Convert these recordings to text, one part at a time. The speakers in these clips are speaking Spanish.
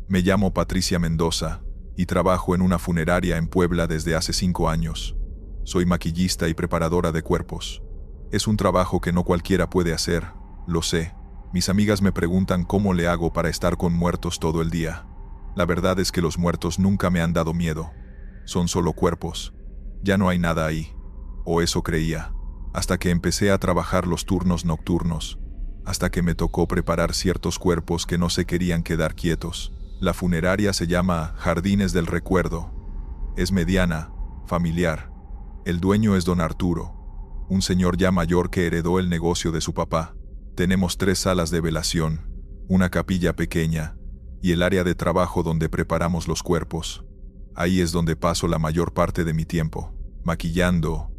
Me llamo Patricia Mendoza y trabajo en una funeraria en Puebla desde hace 5 años. Soy maquillista y preparadora de cuerpos. Es un trabajo que no cualquiera puede hacer, lo sé. Mis amigas me preguntan cómo le hago para estar con muertos todo el día. La verdad es que los muertos nunca me han dado miedo. Son solo cuerpos. Ya no hay nada ahí. O eso creía. Hasta que empecé a trabajar los turnos nocturnos. Hasta que me tocó preparar ciertos cuerpos que no se querían quedar quietos. La funeraria se llama Jardines del Recuerdo. Es mediana, familiar. El dueño es don Arturo, un señor ya mayor que heredó el negocio de su papá. Tenemos 3 salas de velación, una capilla pequeña y el área de trabajo donde preparamos los cuerpos. Ahí es donde paso la mayor parte de mi tiempo, maquillando,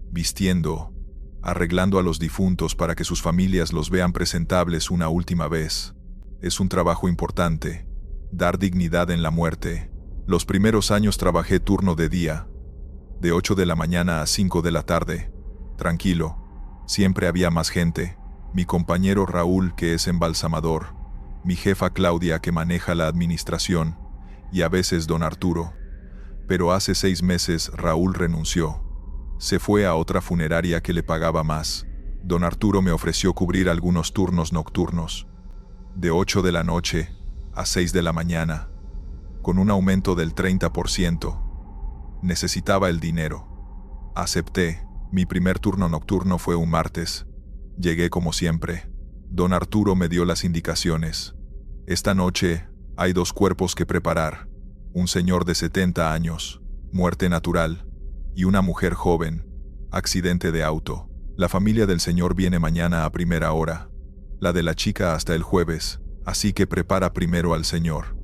vistiendo, arreglando a los difuntos para que sus familias los vean presentables una última vez. Es un trabajo importante, dar dignidad en la muerte. Los primeros años trabajé turno de día, de 8 de la mañana a 5 de la tarde. Tranquilo, siempre había más gente. Mi compañero Raúl, que es embalsamador, mi jefa Claudia, que maneja la administración, y a veces don Arturo. Pero hace 6 meses Raúl renunció. Se fue a otra funeraria que le pagaba más. Don Arturo me ofreció cubrir algunos turnos nocturnos, de 8 de la noche a 6 de la mañana, con un aumento del 30%. Necesitaba el dinero. Acepté. Mi primer turno nocturno fue un martes. Llegué como siempre. Don Arturo me dio las indicaciones. Esta noche hay 2 cuerpos que preparar. Un señor de 70 años, muerte natural, y una mujer joven, accidente de auto. La familia del señor viene mañana a primera hora. La de la chica hasta el jueves, así que prepara primero al señor.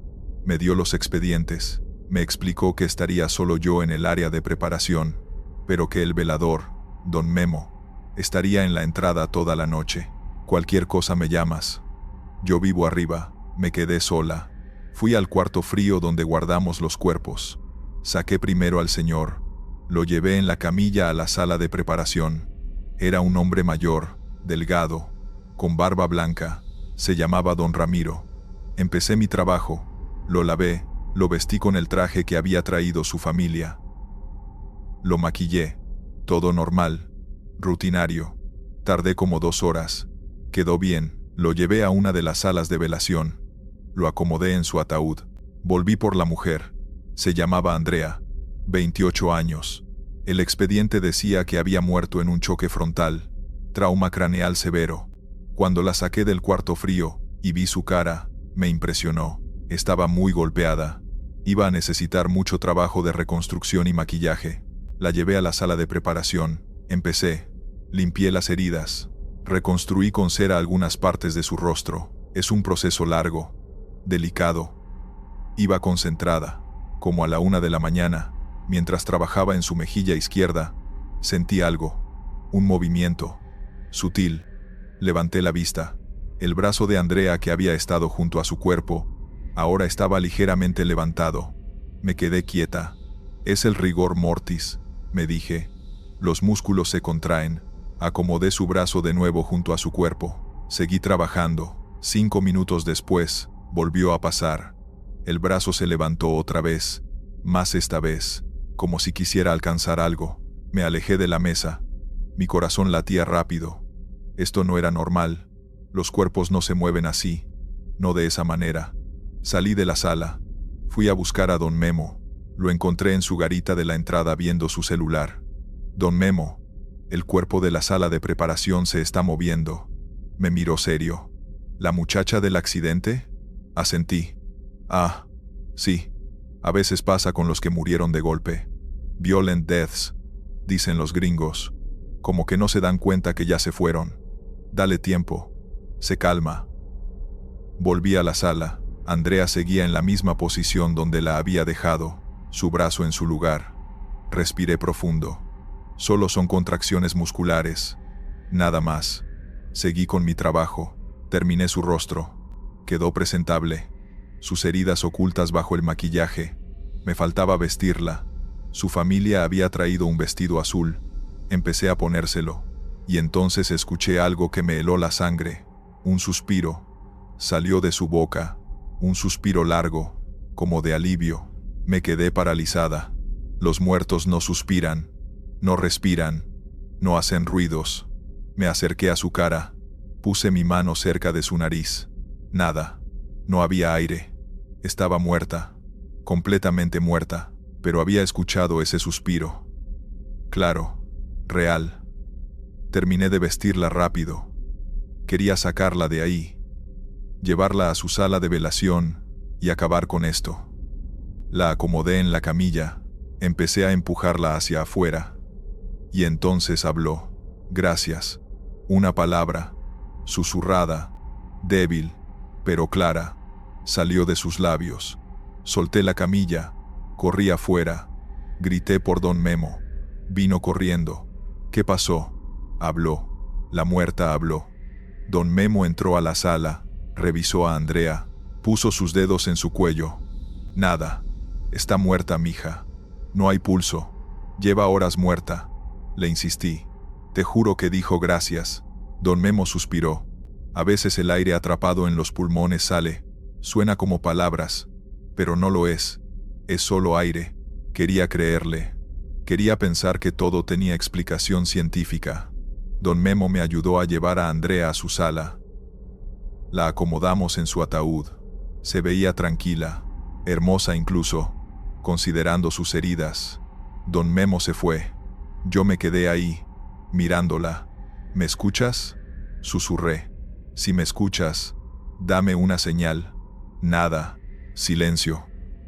Me dio los expedientes. Me explicó que estaría solo yo en el área de preparación, pero que el velador, don Memo, estaría en la entrada toda la noche. Cualquier cosa me llamas. Yo vivo arriba, me quedé sola. Fui al cuarto frío donde guardamos los cuerpos. Saqué primero al señor. Lo llevé en la camilla a la sala de preparación. Era un hombre mayor, delgado, con barba blanca. Se llamaba don Ramiro. Empecé mi trabajo. Lo lavé. Lo vestí con el traje que había traído su familia. Lo maquillé. Todo normal. Rutinario. Tardé como 2 horas. Quedó bien. Lo llevé a una de las salas de velación. Lo acomodé en su ataúd. Volví por la mujer. Se llamaba Andrea. 28 años. El expediente decía que había muerto en un choque frontal. Trauma craneal severo. Cuando la saqué del cuarto frío y vi su cara, me impresionó. Estaba muy golpeada. Iba a necesitar mucho trabajo de reconstrucción y maquillaje. La llevé a la sala de preparación. Empecé. Limpié las heridas. Reconstruí con cera algunas partes de su rostro. Es un proceso largo, delicado. Iba concentrada. Como a la 1 de la mañana, mientras trabajaba en su mejilla izquierda, sentí algo. Un movimiento. Sutil. Levanté la vista. El brazo de Andrea, que había estado junto a su cuerpo, ahora estaba ligeramente levantado. Me quedé quieta. Es el rigor mortis, me dije. Los músculos se contraen. Acomodé su brazo de nuevo junto a su cuerpo. Seguí trabajando. 5 minutos después, volvió a pasar. El brazo se levantó otra vez. Más esta vez, como si quisiera alcanzar algo. Me alejé de la mesa. Mi corazón latía rápido. Esto no era normal. Los cuerpos no se mueven así. No de esa manera. Salí de la sala. Fui a buscar a don Memo. Lo encontré en su garita de la entrada viendo su celular. Don Memo, el cuerpo de la sala de preparación se está moviendo. Me miró serio. ¿La muchacha del accidente? Asentí. Ah, sí. A veces pasa con los que murieron de golpe. Violent deaths, dicen los gringos. Como que no se dan cuenta que ya se fueron. Dale tiempo. Se calma. Volví a la sala. Andrea seguía en la misma posición donde la había dejado, su brazo en su lugar. Respiré profundo. Solo son contracciones musculares. Nada más. Seguí con mi trabajo. Terminé su rostro. Quedó presentable. Sus heridas ocultas bajo el maquillaje. Me faltaba vestirla. Su familia había traído un vestido azul. Empecé a ponérselo. Y entonces escuché algo que me heló la sangre. Un suspiro. Salió de su boca. Un suspiro largo, como de alivio. Me quedé paralizada. Los muertos no suspiran, no respiran, no hacen ruidos. Me acerqué a su cara. Puse mi mano cerca de su nariz. Nada. No había aire. Estaba muerta. Completamente muerta. Pero había escuchado ese suspiro. Claro. Real. Terminé de vestirla rápido. Quería sacarla de ahí. Llevarla a su sala de velación y acabar con esto. La acomodé en la camilla. Empecé a empujarla hacia afuera. Y entonces habló. Gracias. Una palabra. Susurrada. Débil. Pero clara. Salió de sus labios. Solté la camilla. Corrí afuera. Grité por don Memo. Vino corriendo. ¿Qué pasó? Habló. La muerta habló. Don Memo entró a la sala. Revisó a Andrea. Puso sus dedos en su cuello. Nada. Está muerta, mija. No hay pulso. Lleva horas muerta. Le insistí. Te juro que dijo gracias. Don Memo suspiró. A veces el aire atrapado en los pulmones sale. Suena como palabras. Pero no lo es. Es solo aire. Quería creerle. Quería pensar que todo tenía explicación científica. Don Memo me ayudó a llevar a Andrea a su sala. La acomodamos en su ataúd. Se veía tranquila, hermosa incluso, considerando sus heridas. Don Memo se fue. Yo me quedé ahí, mirándola. ¿Me escuchas? Susurré. Si me escuchas, dame una señal. Nada. Silencio.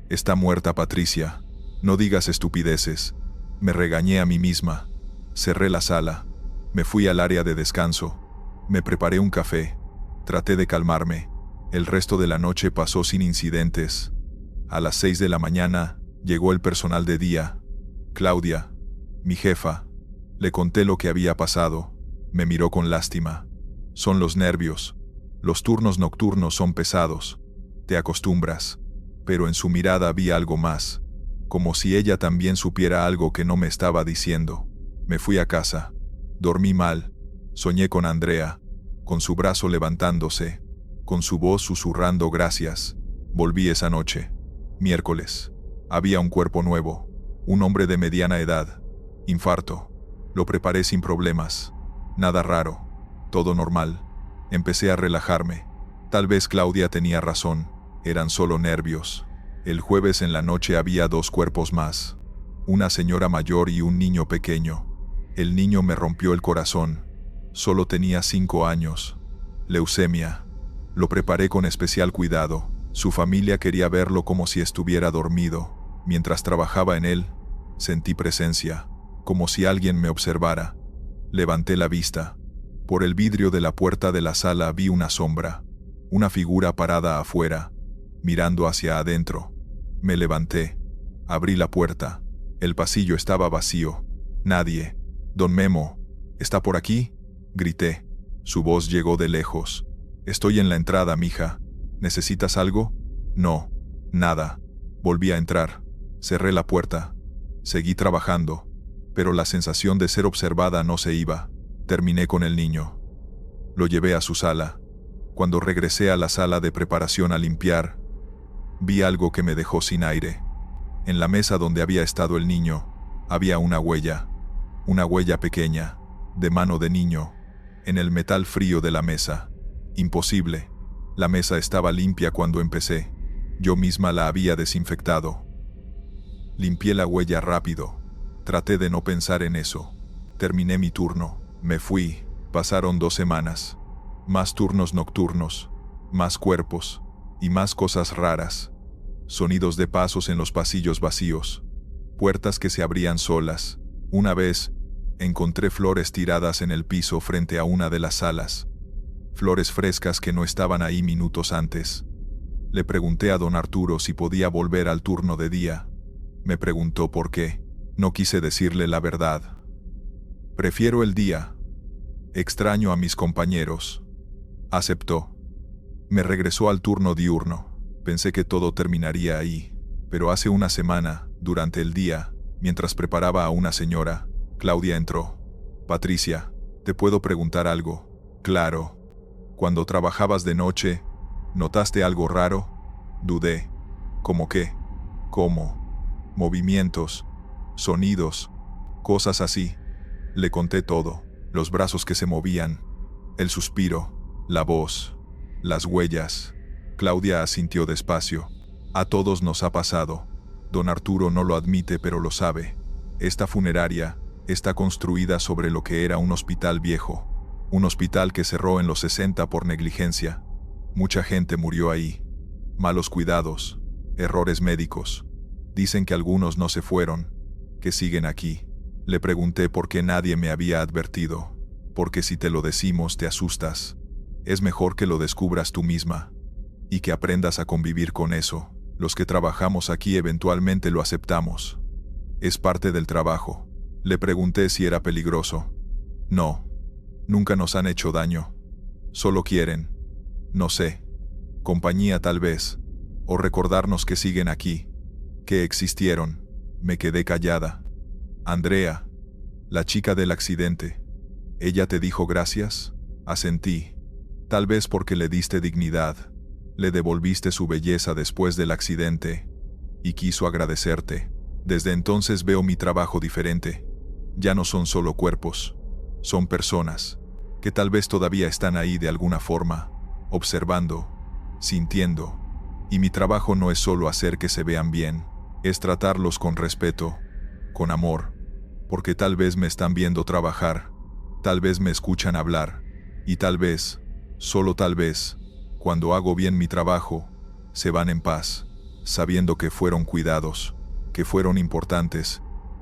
Está muerta Patricia. No digas estupideces. Me regañé a mí misma. Cerré la sala. Me fui al área de descanso. Me preparé un café. Traté de calmarme. El resto de la noche pasó sin incidentes. A las 6 de la mañana, llegó el personal de día. Claudia, mi jefa. Le conté lo que había pasado. Me miró con lástima. Son los nervios. Los turnos nocturnos son pesados. Te acostumbras. Pero en su mirada vi algo más. Como si ella también supiera algo que no me estaba diciendo. Me fui a casa. Dormí mal. Soñé con Andrea, con su brazo levantándose, con su voz susurrando gracias. Volví esa noche. Miércoles. Había un cuerpo nuevo. Un hombre de mediana edad. Infarto. Lo preparé sin problemas. Nada raro. Todo normal. Empecé a relajarme. Tal vez Claudia tenía razón. Eran solo nervios. El jueves en la noche había 2 cuerpos más. Una señora mayor y un niño pequeño. El niño me rompió el corazón. Solo tenía 5 años. Leucemia. Lo preparé con especial cuidado. Su familia quería verlo como si estuviera dormido. Mientras trabajaba en él, sentí presencia, como si alguien me observara. Levanté la vista. Por el vidrio de la puerta de la sala vi una sombra. Una figura parada afuera, mirando hacia adentro. Me levanté. Abrí la puerta. El pasillo estaba vacío. Nadie. Don Memo, ¿está por aquí? Grité. Su voz llegó de lejos. Estoy en la entrada, mija. ¿Necesitas algo? No. Nada. Volví a entrar. Cerré la puerta. Seguí trabajando. Pero la sensación de ser observada no se iba. Terminé con el niño. Lo llevé a su sala. Cuando regresé a la sala de preparación a limpiar, vi algo que me dejó sin aire. En la mesa donde había estado el niño, había una huella pequeña, de mano de niño, en el metal frío de la mesa. Imposible. La mesa estaba limpia cuando empecé. Yo misma la había desinfectado. Limpié la huella rápido. Traté de no pensar en eso. Terminé mi turno. Me fui. Pasaron 2 semanas. Más turnos nocturnos. Más cuerpos. Y más cosas raras. Sonidos de pasos en los pasillos vacíos. Puertas que se abrían solas. Una vez, encontré flores tiradas en el piso frente a una de las salas. Flores frescas que no estaban ahí minutos antes. Le pregunté a don Arturo si podía volver al turno de día. Me preguntó por qué. No quise decirle la verdad. Prefiero el día. Extraño a mis compañeros. Aceptó. Me regresó al turno diurno. Pensé que todo terminaría ahí. Pero hace una semana, durante el día, mientras preparaba a una señora, Claudia entró. Patricia, ¿te puedo preguntar algo? Claro. Cuando trabajabas de noche, ¿notaste algo raro? Dudé. ¿Cómo qué? ¿Cómo? Movimientos, sonidos, cosas así. Le conté todo, los brazos que se movían, el suspiro, la voz, las huellas. Claudia asintió despacio. A todos nos ha pasado. Don Arturo no lo admite, pero lo sabe. Esta funeraria está construida sobre lo que era un hospital viejo. Un hospital que cerró en los 60 por negligencia. Mucha gente murió ahí. Malos cuidados, errores médicos. Dicen que algunos no se fueron, que siguen aquí. Le pregunté por qué nadie me había advertido. Porque si te lo decimos te asustas. Es mejor que lo descubras tú misma. Y que aprendas a convivir con eso. Los que trabajamos aquí eventualmente lo aceptamos. Es parte del trabajo. Le pregunté si era peligroso. No. Nunca nos han hecho daño. Solo quieren, no sé, compañía tal vez, o recordarnos que siguen aquí, que existieron. Me quedé callada. Andrea, la chica del accidente. ¿Ella te dijo gracias? Asentí. Tal vez porque le diste dignidad. Le devolviste su belleza después del accidente. Y quiso agradecerte. Desde entonces veo mi trabajo diferente. Ya no son solo cuerpos. Son personas. Que tal vez todavía están ahí de alguna forma. Observando. Sintiendo. Y mi trabajo no es solo hacer que se vean bien. Es tratarlos con respeto. Con amor. Porque tal vez me están viendo trabajar. Tal vez me escuchan hablar. Y tal vez, solo tal vez, cuando hago bien mi trabajo, se van en paz, sabiendo que fueron cuidados, que fueron importantes,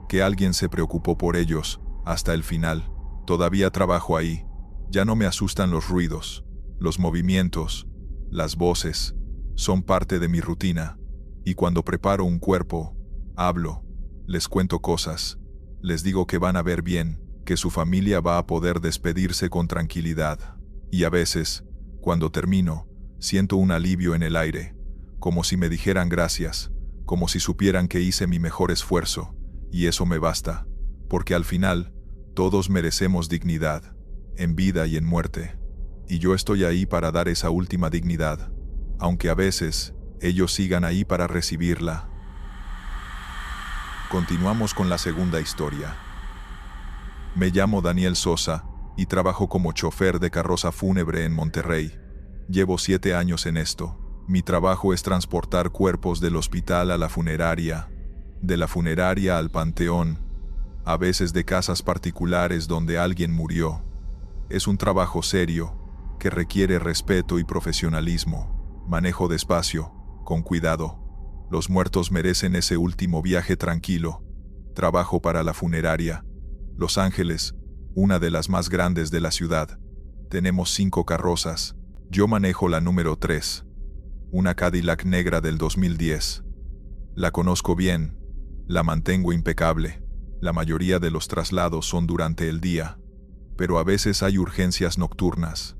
que alguien se preocupó por ellos, hasta el final. Todavía trabajo ahí. Ya no me asustan los ruidos, los movimientos, las voces. Son parte de mi rutina. Y cuando preparo un cuerpo, hablo, les cuento cosas, les digo que van a ver bien, que su familia va a poder despedirse con tranquilidad. Y a veces, cuando termino, siento un alivio en el aire, como si me dijeran gracias, como si supieran que hice mi mejor esfuerzo, y eso me basta, porque al final, todos merecemos dignidad, en vida y en muerte, y yo estoy ahí para dar esa última dignidad, aunque a veces, ellos sigan ahí para recibirla. Continuamos con la segunda historia. Me llamo Daniel Sosa, y trabajo como chofer de carroza fúnebre en Monterrey. Llevo 7 años en esto. Mi trabajo es transportar cuerpos del hospital a la funeraria, de la funeraria al panteón, a veces de casas particulares donde alguien murió. Es un trabajo serio, que requiere respeto y profesionalismo. Manejo despacio, con cuidado. Los muertos merecen ese último viaje tranquilo. Trabajo para la funeraria. Los Ángeles, una de las más grandes de la ciudad. Tenemos 5 carrozas. Yo manejo la número 3. Una Cadillac negra del 2010. La conozco bien. La mantengo impecable. La mayoría de los traslados son durante el día. Pero a veces hay urgencias nocturnas.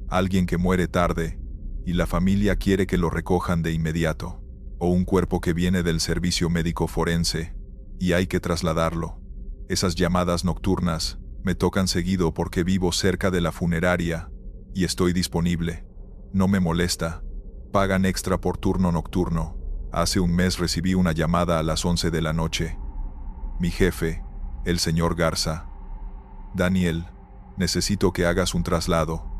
Alguien que muere tarde, y la familia quiere que lo recojan de inmediato. O un cuerpo que viene del servicio médico forense, y hay que trasladarlo. Esas llamadas nocturnas me tocan seguido porque vivo cerca de la funeraria, y estoy disponible. No me molesta. Pagan extra por turno nocturno. Hace un mes recibí una llamada a las 11 de la noche. Mi jefe, el señor Garza. Daniel, necesito que hagas un traslado.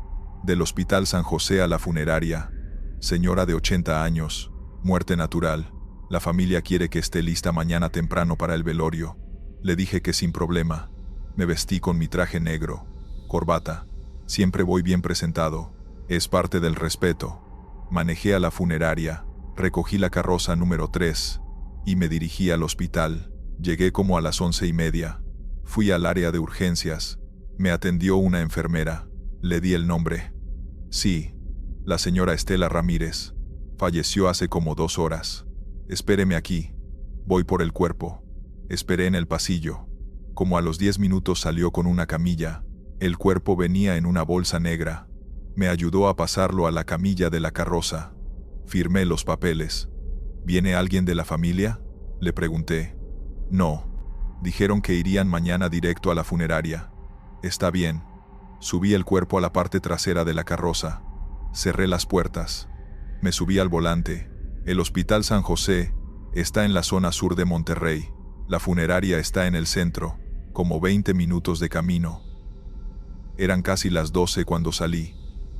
Del Hospital San José a la funeraria. Señora de 80 años, muerte natural. La familia quiere que esté lista mañana temprano para el velorio. Le dije que sin problema. Me vestí con mi traje negro, corbata. Siempre voy bien presentado. Es parte del respeto. Manejé a la funeraria, recogí la carroza número 3 y me dirigí al hospital. Llegué como a las 11:30. Fui al área de urgencias. Me atendió una enfermera. Le di el nombre. Sí, la señora Estela Ramírez. Falleció hace como 2 horas. Espéreme aquí. Voy por el cuerpo. Esperé en el pasillo. Como a los 10 minutos salió con una camilla. El cuerpo venía en una bolsa negra. Me ayudó a pasarlo a la camilla de la carroza. Firmé los papeles. ¿Viene alguien de la familia?, le pregunté. No. Dijeron que irían mañana directo a la funeraria. Está bien. Subí el cuerpo a la parte trasera de la carroza. Cerré las puertas. Me subí al volante. El Hospital San José está en la zona sur de Monterrey. La funeraria está en el centro, como 20 minutos de camino. Eran casi las 12 cuando salí.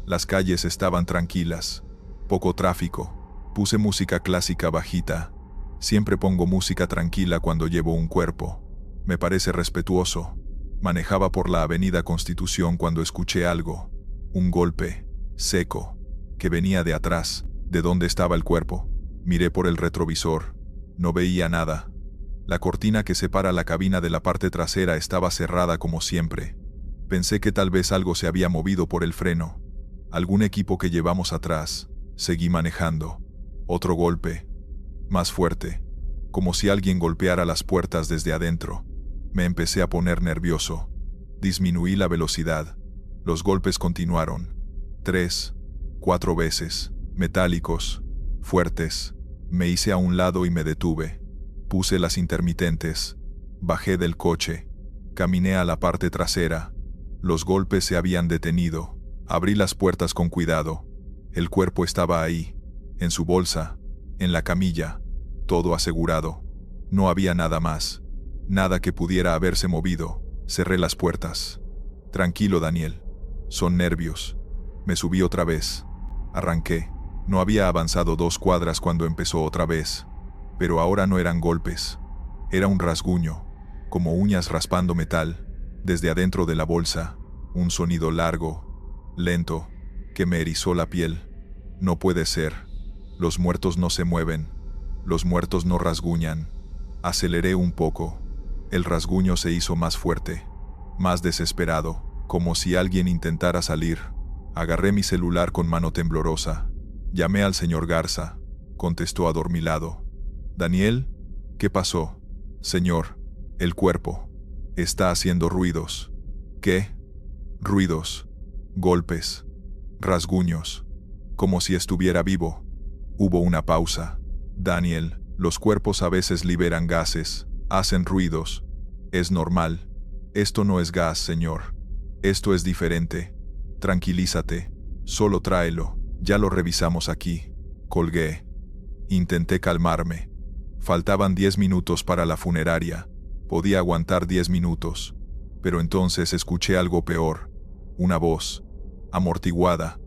Las calles estaban tranquilas, poco tráfico. Puse música clásica bajita. Siempre pongo música tranquila cuando llevo un cuerpo. Me parece respetuoso. Manejaba por la avenida Constitución cuando escuché algo. Un golpe, seco, que venía de atrás, de donde estaba el cuerpo. Miré por el retrovisor. No veía nada. La cortina que separa la cabina de la parte trasera estaba cerrada como siempre. Pensé que tal vez algo se había movido por el freno. Algún equipo que llevamos atrás. Seguí manejando. Otro golpe. Más fuerte. Como si alguien golpeara las puertas desde adentro. Me empecé a poner nervioso. Disminuí la velocidad. Los golpes continuaron. 3, 4 veces. Metálicos. Fuertes. Me hice a un lado y me detuve. Puse las intermitentes. Bajé del coche. Caminé a la parte trasera. Los golpes se habían detenido. Abrí las puertas con cuidado. El cuerpo estaba ahí. En su bolsa. En la camilla. Todo asegurado. No había nada más. Nada que pudiera haberse movido. Cerré las puertas. Tranquilo, Daniel. Son nervios. Me subí otra vez. Arranqué. No había avanzado 2 cuadras cuando empezó otra vez. Pero ahora no eran golpes. Era un rasguño, como uñas raspando metal, desde adentro de la bolsa. Un sonido largo, lento, que me erizó la piel. No puede ser. Los muertos no se mueven. Los muertos no rasguñan. Aceleré un poco. El rasguño se hizo más fuerte, más desesperado, como si alguien intentara salir. Agarré mi celular con mano temblorosa. Llamé al señor Garza. Contestó adormilado. «Daniel, ¿qué pasó?» «Señor, el cuerpo. Está haciendo ruidos». «¿Qué?» «Ruidos. Golpes. Rasguños. Como si estuviera vivo». Hubo una pausa. «Daniel, los cuerpos a veces liberan gases, hacen ruidos. Es normal. Esto no es gas, señor. Esto es diferente. Tranquilízate. Solo tráelo. Ya lo revisamos aquí». Colgué. Intenté calmarme. Faltaban 10 minutos para la funeraria. Podía aguantar 10 minutos. Pero entonces escuché algo peor. Una voz, amortiguada,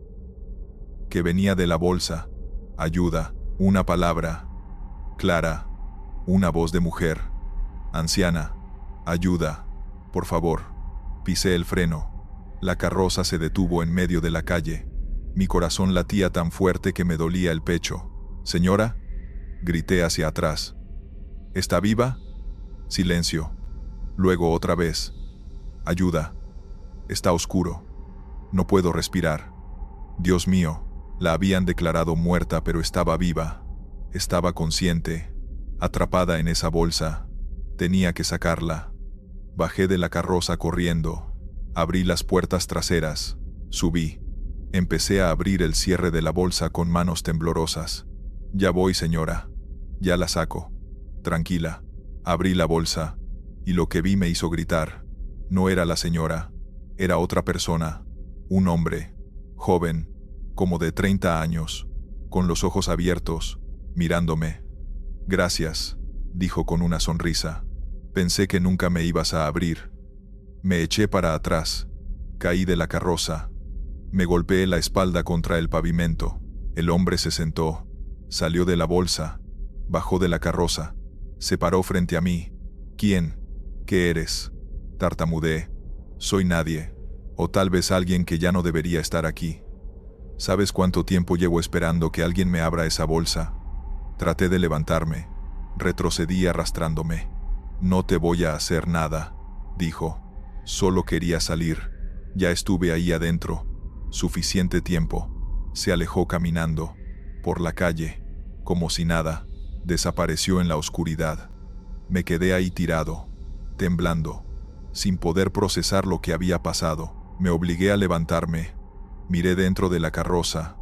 que venía de la bolsa. Ayuda. Una palabra. Clara. Una voz de mujer. Anciana. Ayuda. Por favor. Pisé el freno. La carroza se detuvo en medio de la calle. Mi corazón latía tan fuerte que me dolía el pecho. «Señora», grité hacia atrás. «¿Está viva?» Silencio. Luego otra vez. «Ayuda. Está oscuro. No puedo respirar». Dios mío, la habían declarado muerta, pero estaba viva. Estaba consciente, atrapada en esa bolsa. Tenía que sacarla. Bajé de la carroza corriendo. Abrí las puertas traseras. Subí. Empecé a abrir el cierre de la bolsa con manos temblorosas. «Ya voy, señora. Ya la saco. Tranquila». Abrí la bolsa, y lo que vi me hizo gritar. No era la señora. Era otra persona. Un hombre. Joven. Como de 30 años. Con los ojos abiertos. Mirándome. «Gracias», dijo con una sonrisa. «Pensé que nunca me ibas a abrir». Me eché para atrás. Caí de la carroza. Me golpeé la espalda contra el pavimento. El hombre se sentó. Salió de la bolsa. Bajó de la carroza. Se paró frente a mí. «¿Quién? ¿Qué eres?» Tartamudeé. «Soy nadie. O tal vez alguien que ya no debería estar aquí. ¿Sabes cuánto tiempo llevo esperando que alguien me abra esa bolsa?» Traté de levantarme. Retrocedí arrastrándome. «No te voy a hacer nada», dijo. «Solo quería salir. Ya estuve ahí adentro. Suficiente tiempo». Se alejó caminando. Por la calle. Como si nada. Desapareció en la oscuridad. Me quedé ahí tirado. Temblando. Sin poder procesar lo que había pasado. Me obligué a levantarme. Miré dentro de la carroza.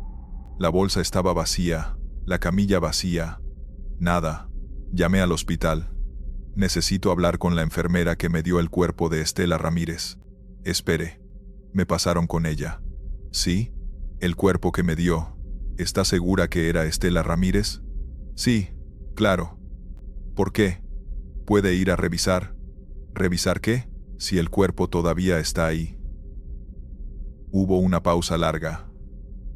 La bolsa estaba vacía. La camilla vacía. Nada. Llamé al hospital. «Necesito hablar con la enfermera que me dio el cuerpo de Estela Ramírez». «Espere». Me pasaron con ella. «¿Sí? El cuerpo que me dio. ¿Está segura que era Estela Ramírez?» Sí, claro. ¿Por qué? ¿Puede ir a revisar? ¿Revisar qué? Si el cuerpo todavía está ahí. Hubo una pausa larga.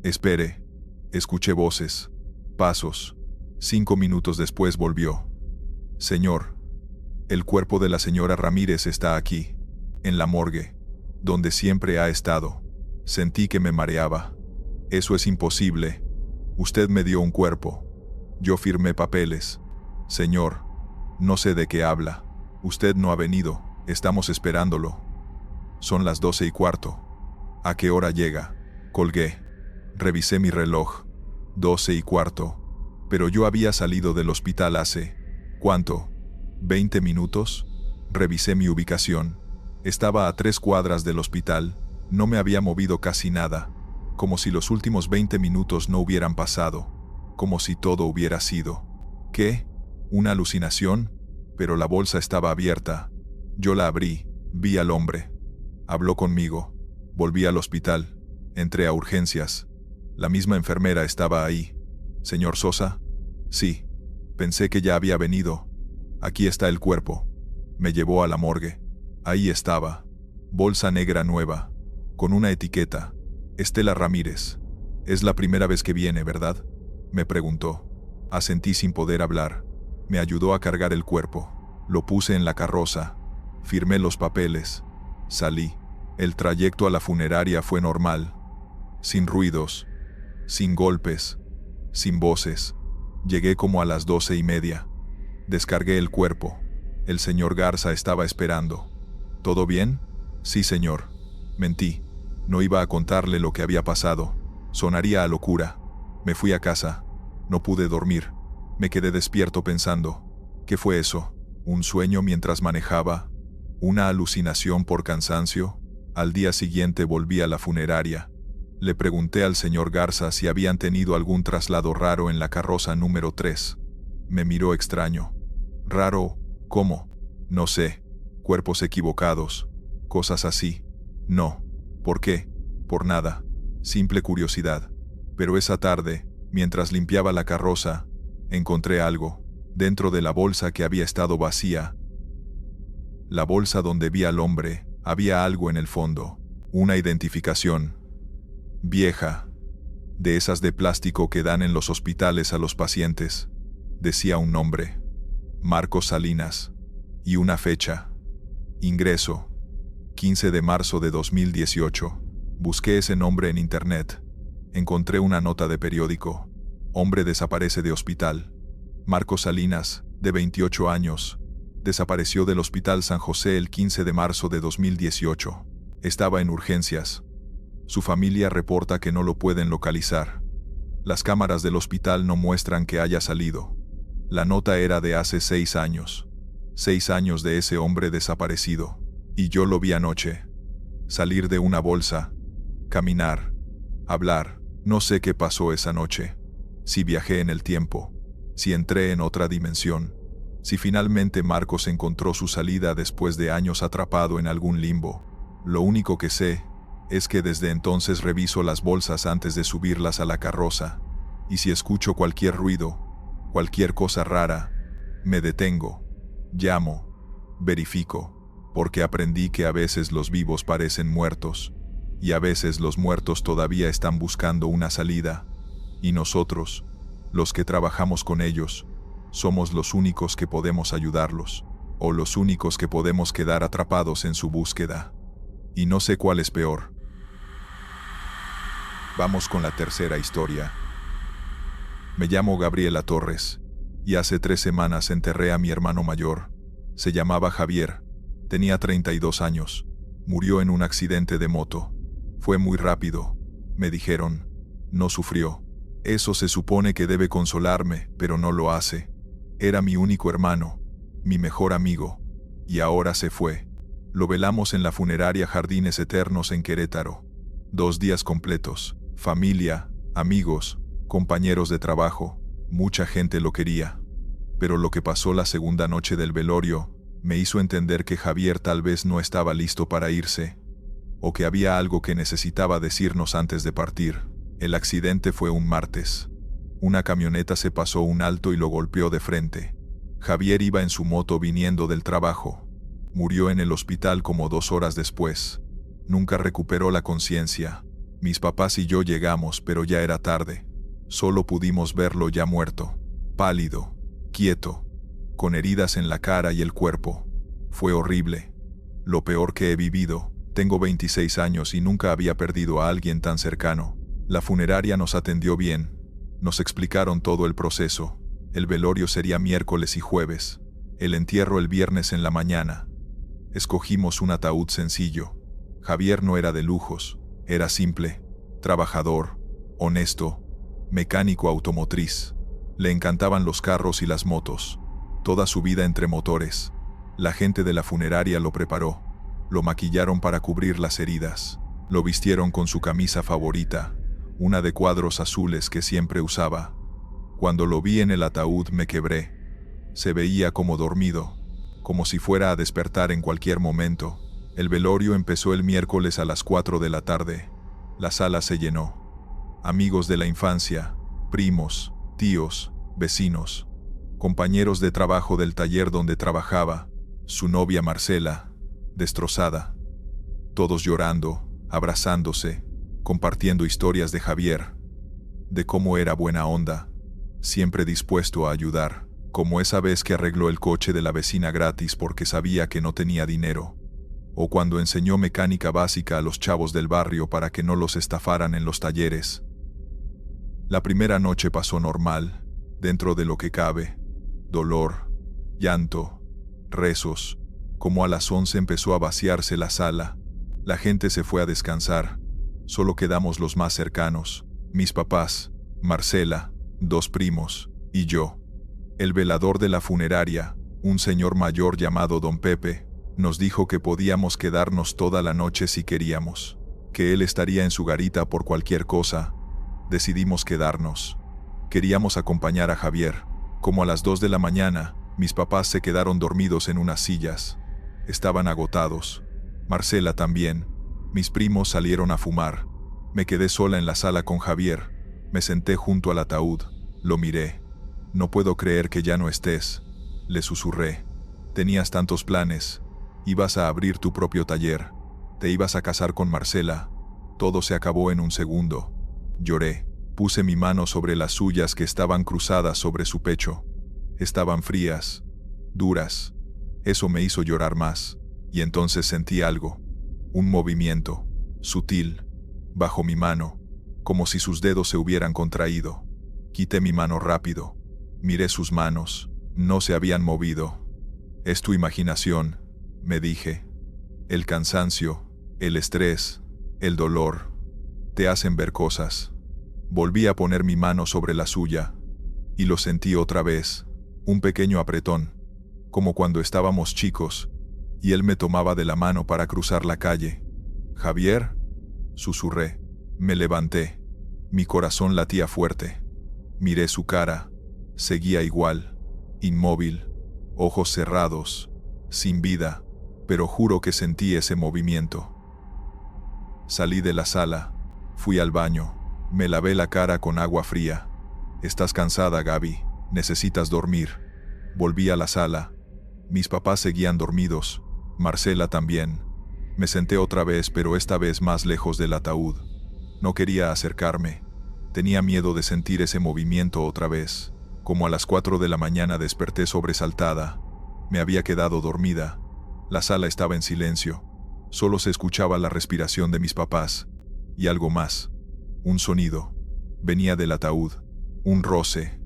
Espere. Escuché voces. Pasos. 5 minutos después volvió. Señor. El cuerpo de la señora Ramírez está aquí. En la morgue. Donde siempre ha estado. Sentí que me mareaba. Eso es imposible. Usted me dio un cuerpo. Yo firmé papeles. Señor. No sé de qué habla. Usted no ha venido. Estamos esperándolo. Son las 12:15. ¿A qué hora llega? Colgué. Revisé mi reloj. 12:15. Pero yo había salido del hospital hace... ¿cuánto? ¿20 minutos? Revisé mi ubicación. Estaba a 3 cuadras del hospital. No me había movido casi nada. Como si los últimos 20 minutos no hubieran pasado. Como si todo hubiera sido... ¿qué? ¿Una alucinación? Pero la bolsa estaba abierta. Yo la abrí. Vi al hombre. Habló conmigo. Volví al hospital. Entré a urgencias. La misma enfermera estaba ahí. ¿Señor Sosa? Sí. Pensé que ya había venido. Aquí está el cuerpo. Me llevó a la morgue. Ahí estaba. Bolsa negra nueva. Con una etiqueta. Estela Ramírez. Es la primera vez que viene, ¿verdad? Me preguntó. Asentí sin poder hablar. Me ayudó a cargar el cuerpo. Lo puse en la carroza. Firmé los papeles. Salí. El trayecto a la funeraria fue normal. Sin ruidos. Sin golpes. Sin voces. Llegué como a las 12:30. Descargué el cuerpo. El señor Garza estaba esperando. ¿Todo bien? Sí, señor. Mentí. No iba a contarle lo que había pasado. Sonaría a locura. Me fui a casa. No pude dormir. Me quedé despierto pensando. ¿Qué fue eso? ¿Un sueño mientras manejaba? ¿Una alucinación por cansancio? Al día siguiente volví a la funeraria. Le pregunté al señor Garza si habían tenido algún traslado raro en la carroza número 3. Me miró extraño. ¿Raro? ¿Cómo? No sé. Cuerpos equivocados. Cosas así. No. ¿Por qué? Por nada. Simple curiosidad. Pero esa tarde, mientras limpiaba la carroza, encontré algo. Dentro de la bolsa que había estado vacía. La bolsa donde vi al hombre, había algo en el fondo. Una identificación. Vieja. De esas de plástico que dan en los hospitales a los pacientes. Decía un nombre. Marcos Salinas. Y una fecha. Ingreso. 15 de marzo de 2018. Busqué ese nombre en internet. Encontré una nota de periódico. Hombre desaparece de hospital. Marcos Salinas, de 28 años. Desapareció del Hospital San José el 15 de marzo de 2018. Estaba en urgencias. Su familia reporta que no lo pueden localizar. Las cámaras del hospital no muestran que haya salido. La nota era de hace 6 años. 6 años de ese hombre desaparecido. Y yo lo vi anoche. Salir de una bolsa. Caminar. Hablar. No sé qué pasó esa noche. Si viajé en el tiempo. Si entré en otra dimensión. Si finalmente Marcos encontró su salida después de años atrapado en algún limbo. Lo único que sé es que desde entonces reviso las bolsas antes de subirlas a la carroza. Y si escucho cualquier ruido, cualquier cosa rara, me detengo, llamo, verifico, porque aprendí que a veces los vivos parecen muertos, y a veces los muertos todavía están buscando una salida, y nosotros, los que trabajamos con ellos, somos los únicos que podemos ayudarlos, o los únicos que podemos quedar atrapados en su búsqueda. Y no sé cuál es peor. Vamos con la tercera historia. Me llamo Gabriela Torres, y hace 3 semanas enterré a mi hermano mayor. Se llamaba Javier, tenía 32 años, murió en un accidente de moto. Fue muy rápido, me dijeron, no sufrió. Eso se supone que debe consolarme, pero no lo hace. Era mi único hermano, mi mejor amigo, y ahora se fue. Lo velamos en la funeraria Jardines Eternos en Querétaro. 2 días completos, familia, amigos, compañeros de trabajo, mucha gente lo quería. Pero lo que pasó la segunda noche del velorio me hizo entender que Javier tal vez no estaba listo para irse, o que había algo que necesitaba decirnos antes de partir. El accidente fue un martes. Una camioneta se pasó un alto y lo golpeó de frente. Javier iba en su moto viniendo del trabajo. Murió en el hospital como 2 horas después. Nunca recuperó la conciencia. Mis papás y yo llegamos, pero ya era tarde. Solo pudimos verlo ya muerto, pálido, quieto, con heridas en la cara y el cuerpo. Fue horrible. Lo peor que he vivido. Tengo 26 años y nunca había perdido a alguien tan cercano. La funeraria nos atendió bien. Nos explicaron todo el proceso. El velorio sería miércoles y jueves. El entierro el viernes en la mañana. Escogimos un ataúd sencillo. Javier no era de lujos. Era simple, trabajador, honesto, mecánico automotriz. Le encantaban los carros y las motos. Toda su vida entre motores. La gente de la funeraria lo preparó. Lo maquillaron para cubrir las heridas. Lo vistieron con su camisa favorita, una de cuadros azules que siempre usaba. Cuando lo vi en el ataúd me quebré. Se veía como dormido, como si fuera a despertar en cualquier momento. El velorio empezó el miércoles a las 4 de la tarde. La sala se llenó. Amigos de la infancia, primos, tíos, vecinos, compañeros de trabajo del taller donde trabajaba, su novia Marcela, destrozada. Todos llorando, abrazándose, compartiendo historias de Javier, de cómo era buena onda, siempre dispuesto a ayudar, como esa vez que arregló el coche de la vecina gratis porque sabía que no tenía dinero, o cuando enseñó mecánica básica a los chavos del barrio para que no los estafaran en los talleres. La primera noche pasó normal, dentro de lo que cabe. Dolor, llanto, rezos. Como a las 11 empezó a vaciarse la sala. La gente se fue a descansar. Solo quedamos los más cercanos, mis papás, Marcela, 2 primos, y yo. El velador de la funeraria, un señor mayor llamado Don Pepe, nos dijo que podíamos quedarnos toda la noche si queríamos, que él estaría en su garita por cualquier cosa. Decidimos quedarnos. Queríamos acompañar a Javier. Como a las 2 de la mañana, mis papás se quedaron dormidos en unas sillas. Estaban agotados. Marcela también. Mis primos salieron a fumar. Me quedé sola en la sala con Javier. Me senté junto al ataúd. Lo miré. No puedo creer que ya no estés, le susurré. Tenías tantos planes. Ibas a abrir tu propio taller. Te ibas a casar con Marcela. Todo se acabó en un segundo. Lloré. Puse mi mano sobre las suyas que estaban cruzadas sobre su pecho. Estaban frías, duras. Eso me hizo llorar más. Y entonces sentí algo. Un movimiento, sutil, bajo mi mano, como si sus dedos se hubieran contraído. Quité mi mano rápido. Miré sus manos. No se habían movido. Es tu imaginación, me dije. El cansancio, el estrés, el dolor, te hacen ver cosas. Volví a poner mi mano sobre la suya, y lo sentí otra vez, un pequeño apretón, como cuando estábamos chicos, y él me tomaba de la mano para cruzar la calle. «¿Javier?», susurré. Me levanté. Mi corazón latía fuerte. Miré su cara. Seguía igual, inmóvil, ojos cerrados, sin vida, pero juro que sentí ese movimiento. Salí de la sala, fui al baño, me lavé la cara con agua fría. «Estás cansada, Gaby, necesitas dormir». Volví a la sala. Mis papás seguían dormidos, Marcela también. Me senté otra vez, pero esta vez más lejos del ataúd. No quería acercarme. Tenía miedo de sentir ese movimiento otra vez. Como a las 4 de la mañana desperté sobresaltada. Me había quedado dormida. La sala estaba en silencio. Solo se escuchaba la respiración de mis papás. Y algo más. Un sonido. Venía del ataúd. Un roce.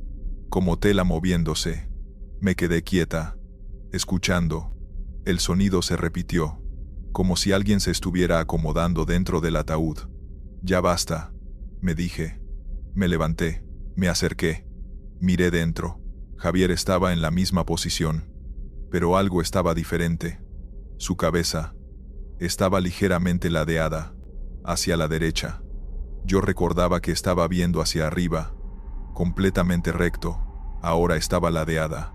Como tela moviéndose. Me quedé quieta, escuchando. El sonido se repitió, como si alguien se estuviera acomodando dentro del ataúd. «Ya basta», me dije. Me levanté, me acerqué. Miré dentro. Javier estaba en la misma posición, pero algo estaba diferente. Su cabeza estaba ligeramente ladeada, hacia la derecha. Yo recordaba que estaba viendo hacia arriba, completamente recto. Ahora estaba ladeada,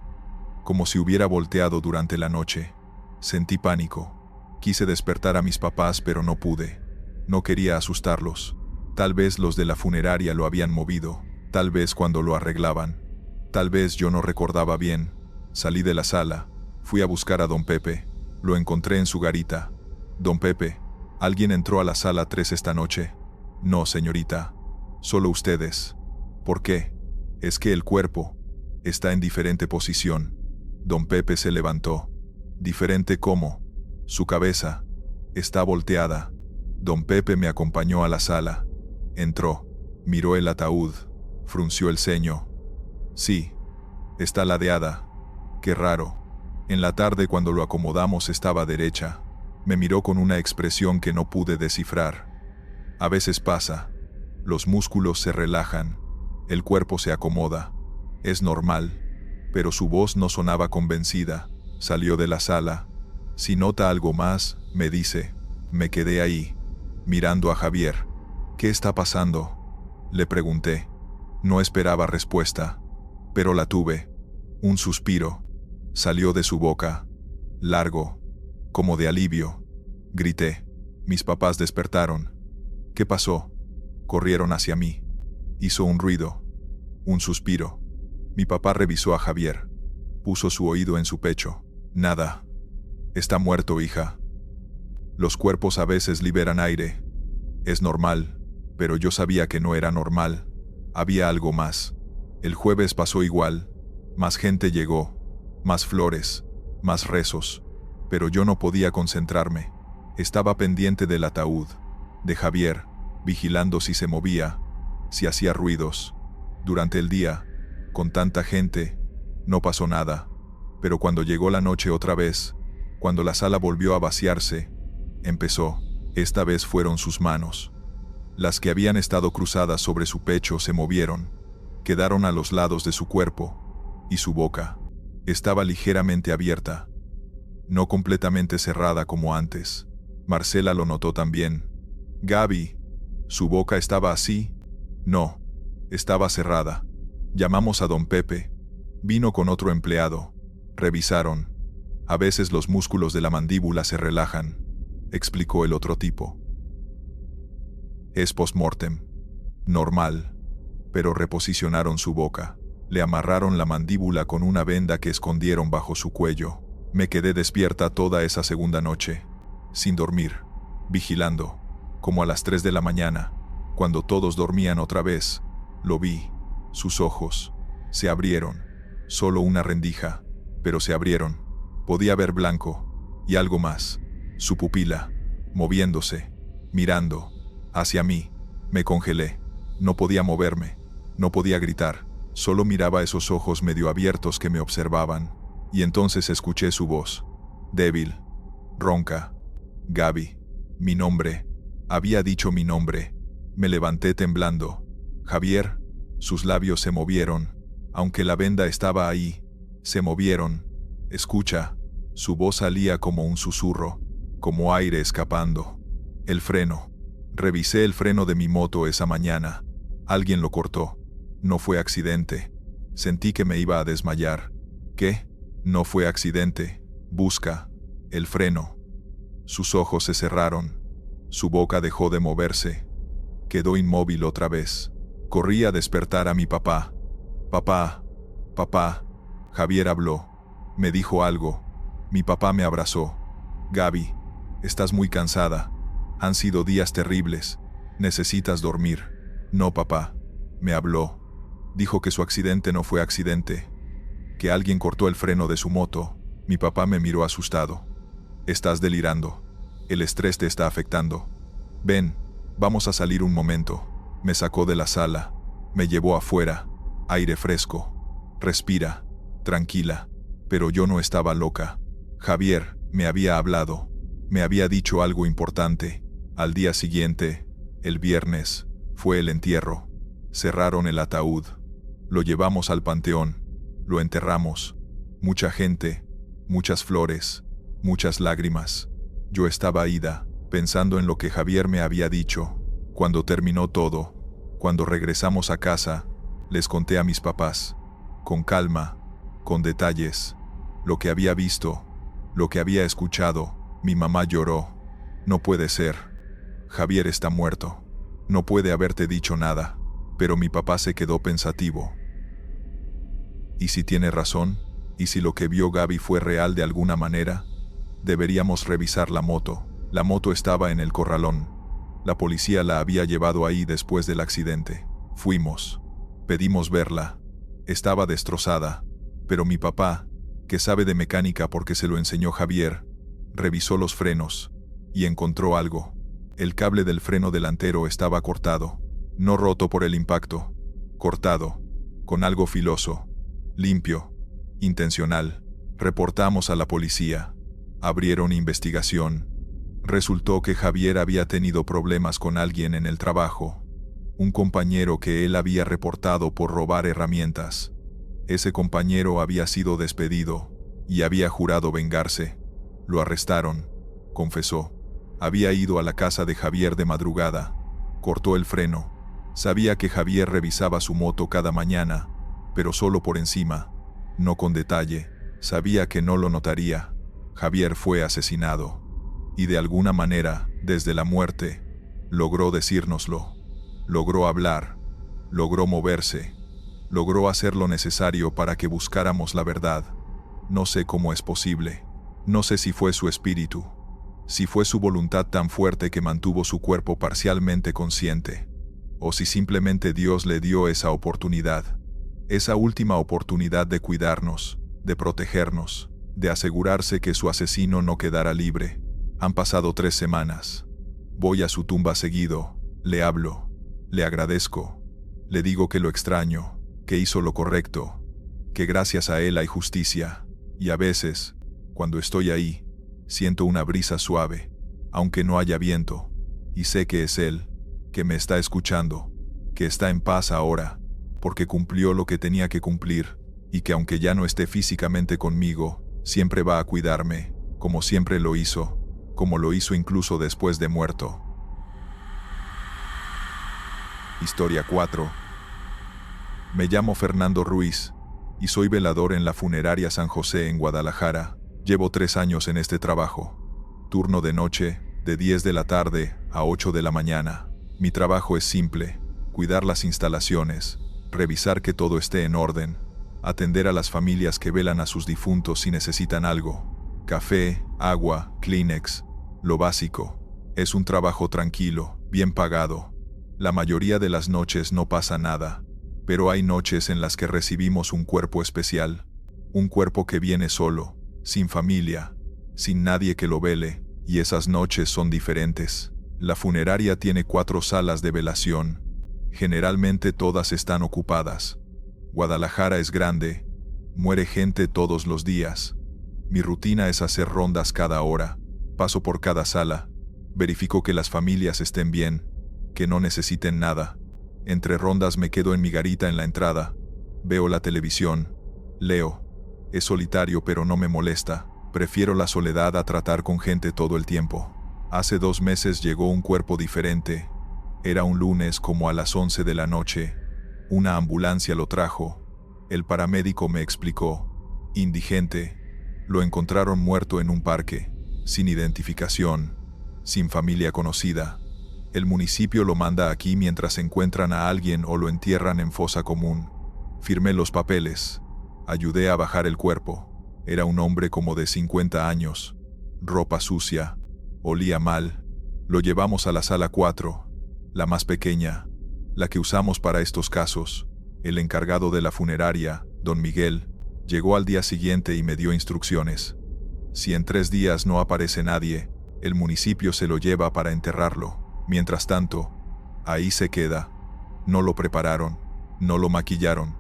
como si hubiera volteado durante la noche. Sentí pánico. Quise despertar a mis papás, pero no pude. No quería asustarlos. Tal vez los de la funeraria lo habían movido. Tal vez cuando lo arreglaban. Tal vez yo no recordaba bien. Salí de la sala. Fui a buscar a don Pepe. Lo encontré en su garita. Don Pepe, ¿alguien entró a la sala 3 esta noche? No, señorita. Solo ustedes. ¿Por qué? Es que el cuerpo está en diferente posición. Don Pepe se levantó. ¿Diferente cómo? Su cabeza está volteada. Don Pepe me acompañó a la sala. Entró. Miró el ataúd. Frunció el ceño. Sí. Está ladeada. Qué raro. En la tarde cuando lo acomodamos estaba derecha. Me miró con una expresión que no pude descifrar. A veces pasa. Los músculos se relajan. El cuerpo se acomoda. Es normal. Pero su voz no sonaba convencida. Salió de la sala. Si nota algo más, me dice. Me quedé ahí, mirando a Javier. ¿Qué está pasando? Le pregunté. No esperaba respuesta, pero la tuve. Un suspiro salió de su boca, largo, como de alivio. Grité. Mis papás despertaron. ¿Qué pasó? Corrieron hacia mí. Hizo un ruido, un suspiro. Mi papá revisó a Javier. Puso su oído en su pecho. Nada. Está muerto, hija. Los cuerpos a veces liberan aire. Es normal, pero yo sabía que no era normal. Había algo más. El jueves pasó igual. Más gente llegó. Más flores. Más rezos. Pero yo no podía concentrarme. Estaba pendiente del ataúd, de Javier, vigilando si se movía, si hacía ruidos. Durante el día, con tanta gente, no pasó nada. Pero cuando llegó la noche otra vez, cuando la sala volvió a vaciarse, empezó. Esta vez fueron sus manos. Las que habían estado cruzadas sobre su pecho se movieron, quedaron a los lados de su cuerpo, y su boca estaba ligeramente abierta, no completamente cerrada como antes. Marcela lo notó también. Gaby, ¿su boca estaba así? No, estaba cerrada. Llamamos a don Pepe. Vino con otro empleado. Revisaron. A veces los músculos de la mandíbula se relajan, explicó el otro tipo. Es post-mortem. Normal. Pero reposicionaron su boca. Le amarraron la mandíbula con una venda que escondieron bajo su cuello. Me quedé despierta toda esa segunda noche, sin dormir, vigilando. Como a las 3 de la mañana, cuando todos dormían otra vez, lo vi. Sus ojos se abrieron. Solo una rendija, pero se abrieron. Podía ver blanco, y algo más. Su pupila, moviéndose, mirando hacia mí. Me congelé. No podía moverme, no podía gritar. Solo miraba esos ojos medio abiertos que me observaban. Y entonces escuché su voz. Débil, ronca. Gaby. Mi nombre. Había dicho mi nombre. Me levanté temblando. Javier. Sus labios se movieron. Aunque la venda estaba ahí, se movieron. Escucha. Su voz salía como un susurro, como aire escapando. El freno. Revisé el freno de mi moto esa mañana. Alguien lo cortó. No fue accidente. Sentí que me iba a desmayar. ¿Qué? No fue accidente. Busca. El freno. Sus ojos se cerraron. Su boca dejó de moverse. Quedó inmóvil otra vez. Corrí a despertar a mi papá. Papá. Papá. Javier habló. Me dijo algo. Mi papá me abrazó. Gaby, estás muy cansada. Han sido días terribles. Necesitas dormir. No, papá. Me habló. Dijo que su accidente no fue accidente. Que alguien cortó el freno de su moto. Mi papá me miró asustado. Estás delirando. El estrés te está afectando. Ven, vamos a salir un momento. Me sacó de la sala. Me llevó afuera. Aire fresco. Respira. Tranquila. Pero yo no estaba loca. Javier me había hablado. Me había dicho algo importante. Al día siguiente, el viernes, fue el entierro. Cerraron el ataúd. Lo llevamos al panteón. Lo enterramos. Mucha gente, muchas flores, muchas lágrimas. Yo estaba ida, pensando en lo que Javier me había dicho. Cuando terminó todo, cuando regresamos a casa, les conté a mis papás, con calma, con detalles, lo que había visto, lo que había escuchado. Mi mamá lloró. No puede ser. Javier está muerto. No puede haberte dicho nada. Pero mi papá se quedó pensativo. ¿Y si tiene razón? ¿Y si lo que vio Gaby fue real de alguna manera? Deberíamos revisar la moto. La moto estaba en el corralón. La policía la había llevado ahí después del accidente. Fuimos. Pedimos verla. Estaba destrozada. Pero mi papá, que sabe de mecánica porque se lo enseñó Javier, revisó los frenos y encontró algo. El cable del freno delantero estaba cortado. No roto por el impacto. Cortado. Con algo filoso. Limpio. Intencional. Reportamos a la policía. Abrieron investigación. Resultó que Javier había tenido problemas con alguien en el trabajo. Un compañero que él había reportado por robar herramientas. Ese compañero había sido despedido y había jurado vengarse. Lo arrestaron. Confesó. Había ido a la casa de Javier de madrugada. Cortó el freno. Sabía que Javier revisaba su moto cada mañana, pero solo por encima, no con detalle. Sabía que no lo notaría. Javier fue asesinado. Y de alguna manera, desde la muerte, logró decírnoslo. Logró hablar. Logró moverse. Logró hacer lo necesario para que buscáramos la verdad. No sé cómo es posible. No sé si fue su espíritu. Si fue su voluntad tan fuerte que mantuvo su cuerpo parcialmente consciente. O si simplemente Dios le dio esa oportunidad. Esa última oportunidad de cuidarnos, de protegernos, de asegurarse que su asesino no quedara libre. Han pasado 3 semanas. Voy a su tumba seguido, le hablo, le agradezco, le digo que lo extraño, que hizo lo correcto, que gracias a él hay justicia, y a veces, cuando estoy ahí, siento una brisa suave, aunque no haya viento, y sé que es él, que me está escuchando, que está en paz ahora, porque cumplió lo que tenía que cumplir, y que aunque ya no esté físicamente conmigo, siempre va a cuidarme, como siempre lo hizo, como lo hizo incluso después de muerto. Historia 4. Me llamo Fernando Ruiz, y soy velador en la funeraria San José en Guadalajara. Llevo 3 años en este trabajo. Turno de noche, de 10 de la tarde a 8 de la mañana. Mi trabajo es simple: cuidar las instalaciones, revisar que todo esté en orden, atender a las familias que velan a sus difuntos si necesitan algo. Café, agua, Kleenex, lo básico. Es un trabajo tranquilo, bien pagado. La mayoría de las noches no pasa nada, pero hay noches en las que recibimos un cuerpo especial. Un cuerpo que viene solo, sin familia, sin nadie que lo vele, y esas noches son diferentes. La funeraria tiene 4 salas de velación. Generalmente todas están ocupadas. Guadalajara es grande. Muere gente todos los días. Mi rutina es hacer rondas cada hora. Paso por cada sala. Verifico que las familias estén bien, que no necesiten nada. Entre rondas me quedo en mi garita en la entrada. Veo la televisión. Leo. Es solitario pero no me molesta. Prefiero la soledad a tratar con gente todo el tiempo. Hace 2 meses llegó un cuerpo diferente. Era un lunes como a las 11 de la noche. Una ambulancia lo trajo. El paramédico me explicó. Indigente. Lo encontraron muerto en un parque, sin identificación, sin familia conocida. El municipio lo manda aquí mientras encuentran a alguien o lo entierran en fosa común. Firmé los papeles. Ayudé a bajar el cuerpo. Era un hombre como de 50 años. Ropa sucia. Olía mal. Lo llevamos a la sala 4, la más pequeña, la que usamos para estos casos. El encargado de la funeraria, don Miguel, llegó al día siguiente y me dio instrucciones. Si en 3 días no aparece nadie, el municipio se lo lleva para enterrarlo. Mientras tanto, ahí se queda. No lo prepararon, no lo maquillaron,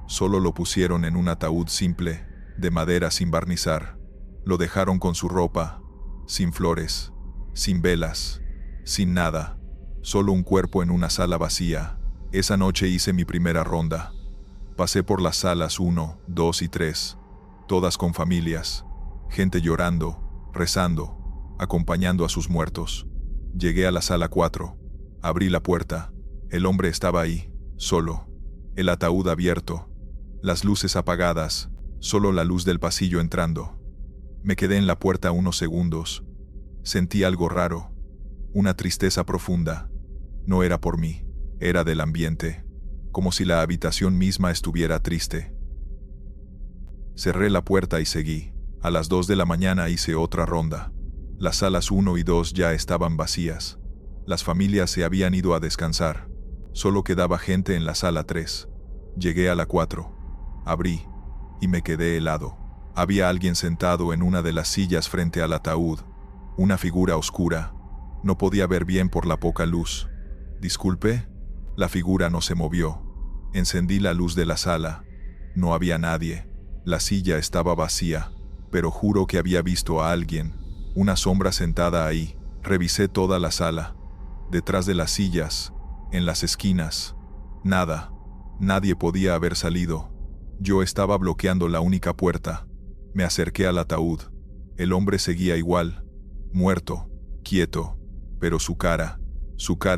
solo lo pusieron en un ataúd simple, de madera sin barnizar. Lo dejaron con su ropa, sin flores, sin velas, sin nada, solo un cuerpo en una sala vacía. Esa noche hice mi primera ronda. Pasé por las salas 1, 2 y 3, todas con familias, gente llorando, rezando, acompañando a sus muertos. Llegué a la sala 4, abrí la puerta, el hombre estaba ahí, solo, el ataúd abierto, las luces apagadas, solo la luz del pasillo entrando. Me quedé en la puerta unos segundos. Sentí algo raro, una tristeza profunda. No era por mí, era del ambiente. como si la habitación misma estuviera triste. Cerré la puerta y seguí. A las 2 de la mañana hice otra ronda. Las salas 1 y 2 ya estaban vacías. Las familias se habían ido a descansar. Solo quedaba gente en la sala 3. Llegué a la 4. Abrí y me quedé helado. Había alguien sentado en una de las sillas frente al ataúd. Una figura oscura. No podía ver bien por la poca luz. «Disculpe». La figura no se movió. Encendí la luz de la sala. No había nadie. La silla estaba vacía, pero juro que había visto a alguien, una sombra sentada ahí. Revisé toda la sala. Detrás de las sillas, en las esquinas. Nada. Nadie podía haber salido. Yo estaba bloqueando la única puerta. Me acerqué al ataúd. El hombre seguía igual, muerto, quieto, pero su cara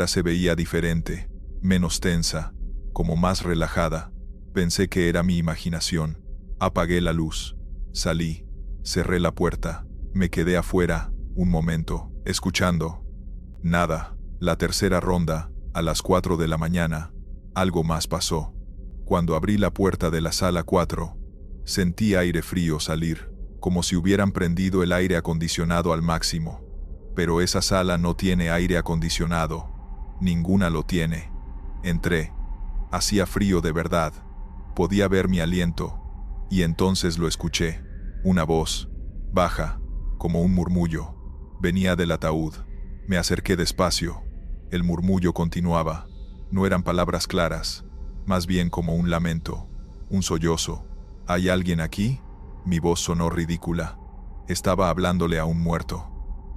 se veía diferente, menos tensa, como más relajada. Pensé que era mi imaginación. Apagué la luz. Salí. Cerré la puerta. Me quedé afuera, un momento, escuchando. Nada. La tercera ronda, a las 4 de la mañana. Algo más pasó. Cuando abrí la puerta de la sala 4, sentí aire frío salir, como si hubieran prendido el aire acondicionado al máximo. Pero esa sala no tiene aire acondicionado. Ninguna lo tiene. Entré. Hacía frío de verdad. Podía ver mi aliento. Y entonces lo escuché. Una voz, baja, como un murmullo. Venía del ataúd. Me acerqué despacio. El murmullo continuaba. No eran palabras claras, más bien como un lamento, un sollozo. ¿Hay alguien aquí? Mi voz sonó ridícula. Estaba hablándole a un muerto.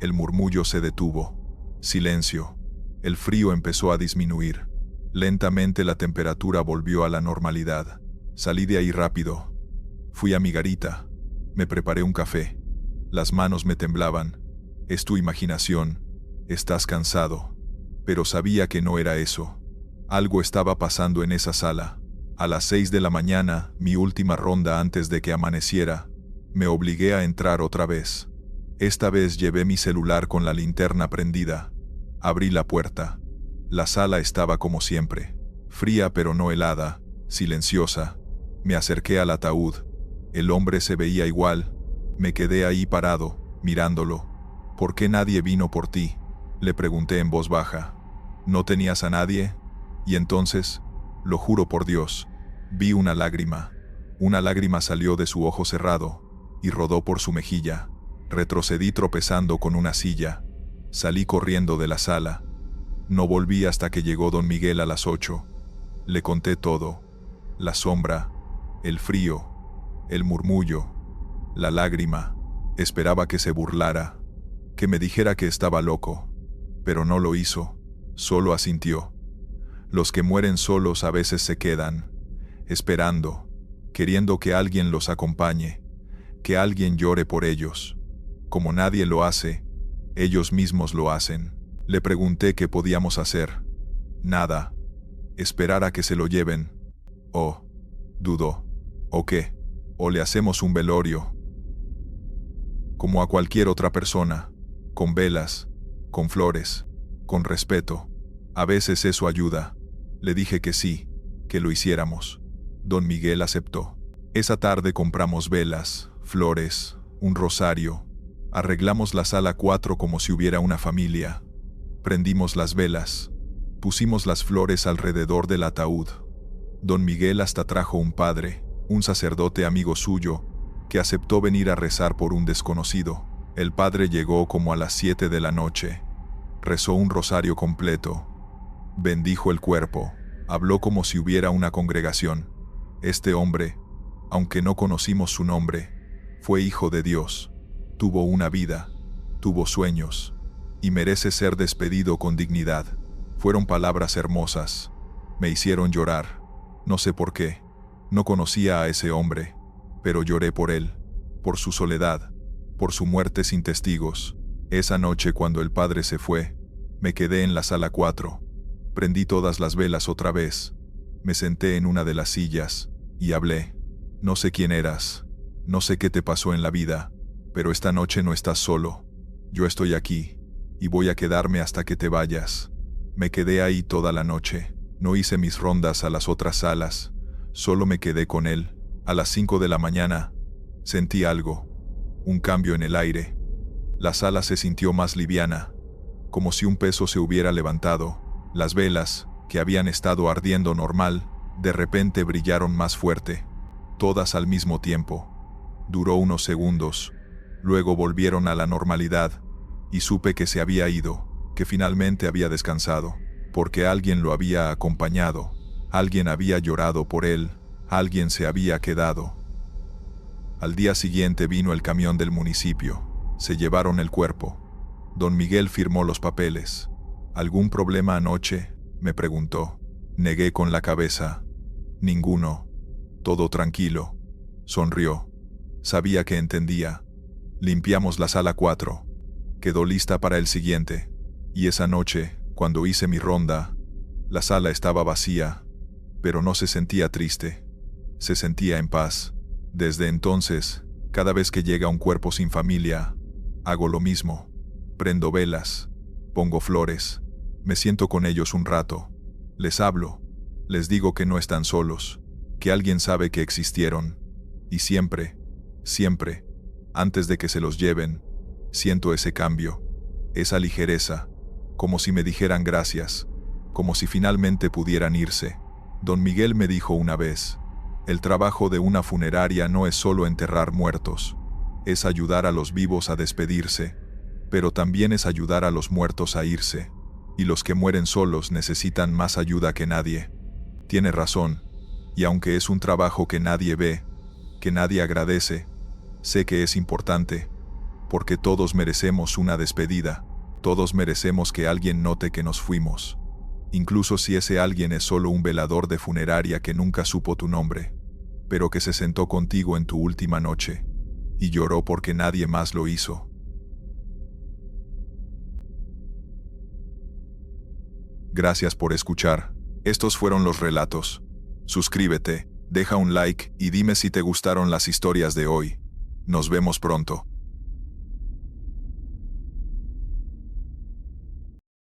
El murmullo se detuvo. Silencio. El frío empezó a disminuir. Lentamente la temperatura volvió a la normalidad. Salí de ahí rápido. Fui a mi garita. Me preparé un café. Las manos me temblaban. Es tu imaginación. Estás cansado. Pero sabía que no era eso. Algo estaba pasando en esa sala. A las 6 de la mañana, mi última ronda antes de que amaneciera, me obligué a entrar otra vez. Esta vez llevé mi celular con la linterna prendida. Abrí la puerta. La sala estaba como siempre. Fría pero no helada, silenciosa. Me acerqué al ataúd. El hombre se veía igual. Me quedé ahí parado, mirándolo. ¿Por qué nadie vino por ti?, le pregunté en voz baja. ¿No tenías a nadie? Y entonces, lo juro por Dios, vi una lágrima. Una lágrima salió de su ojo cerrado y rodó por su mejilla. Retrocedí tropezando con una silla. Salí corriendo de la sala. No volví hasta que llegó don Miguel a las 8. Le conté todo. La sombra, el frío, el murmullo, la lágrima. Esperaba que se burlara, que me dijera que estaba loco, pero no lo hizo, solo asintió. Los que mueren solos a veces se quedan, esperando, queriendo que alguien los acompañe, que alguien llore por ellos. Como nadie lo hace, ellos mismos lo hacen. Le pregunté qué podíamos hacer. Nada. Esperar a que se lo lleven. Oh, dudó. ¿O qué? ¿O le hacemos un velorio? Como a cualquier otra persona, con velas, con flores, con respeto. A veces eso ayuda. Le dije que sí, que lo hiciéramos. Don Miguel aceptó. Esa tarde compramos velas, flores, un rosario. Arreglamos la sala 4 como si hubiera una familia. Prendimos las velas. Pusimos las flores alrededor del ataúd. Don Miguel hasta trajo un padre, un sacerdote amigo suyo, que aceptó venir a rezar por un desconocido. El padre llegó como a las 7 de la noche. Rezó un rosario completo. Bendijo el cuerpo. Habló como si hubiera una congregación. Este hombre, aunque no conocimos su nombre, fue hijo de Dios. Tuvo una vida, tuvo sueños, y merece ser despedido con dignidad. Fueron palabras hermosas. Me hicieron llorar. No sé por qué. No conocía a ese hombre, pero lloré por él, por su soledad, por su muerte sin testigos. Esa noche cuando el padre se fue, me quedé en la sala 4. Prendí todas las velas otra vez. Me senté en una de las sillas y hablé. No sé quién eras, no sé qué te pasó en la vida, pero esta noche no estás solo. Yo estoy aquí, y voy a quedarme hasta que te vayas. Me quedé ahí toda la noche. No hice mis rondas a las otras salas, solo me quedé con él. A las 5 de la mañana, sentí algo, un cambio en el aire. La sala se sintió más liviana, como si un peso se hubiera levantado. Las velas, que habían estado ardiendo normal, de repente brillaron más fuerte, todas al mismo tiempo. Duró unos segundos, luego volvieron a la normalidad, y supe que se había ido, que finalmente había descansado, porque alguien lo había acompañado, alguien había llorado por él, alguien se había quedado. Al día siguiente vino el camión del municipio, se llevaron el cuerpo. Don Miguel firmó los papeles. ¿Algún problema anoche?, me preguntó. Negué con la cabeza. Ninguno. Todo tranquilo. Sonrió. Sabía que entendía. Limpiamos la sala 4. Quedó lista para el siguiente. Y esa noche, cuando hice mi ronda, la sala estaba vacía, pero no se sentía triste. Se sentía en paz. Desde entonces, cada vez que llega un cuerpo sin familia, hago lo mismo. Prendo velas, pongo flores, me siento con ellos un rato, les hablo, les digo que no están solos, que alguien sabe que existieron, y siempre, siempre, antes de que se los lleven, siento ese cambio, esa ligereza, como si me dijeran gracias, como si finalmente pudieran irse. Don Miguel me dijo una vez, el trabajo de una funeraria no es solo enterrar muertos, es ayudar a los vivos a despedirse, pero también es ayudar a los muertos a irse, y los que mueren solos necesitan más ayuda que nadie. Tiene razón, y aunque es un trabajo que nadie ve, que nadie agradece, sé que es importante, porque todos merecemos una despedida, todos merecemos que alguien note que nos fuimos, incluso si ese alguien es solo un velador de funeraria que nunca supo tu nombre, pero que se sentó contigo en tu última noche, y lloró porque nadie más lo hizo. Gracias por escuchar. Estos fueron los relatos. Suscríbete, deja un like y dime si te gustaron las historias de hoy. Nos vemos pronto.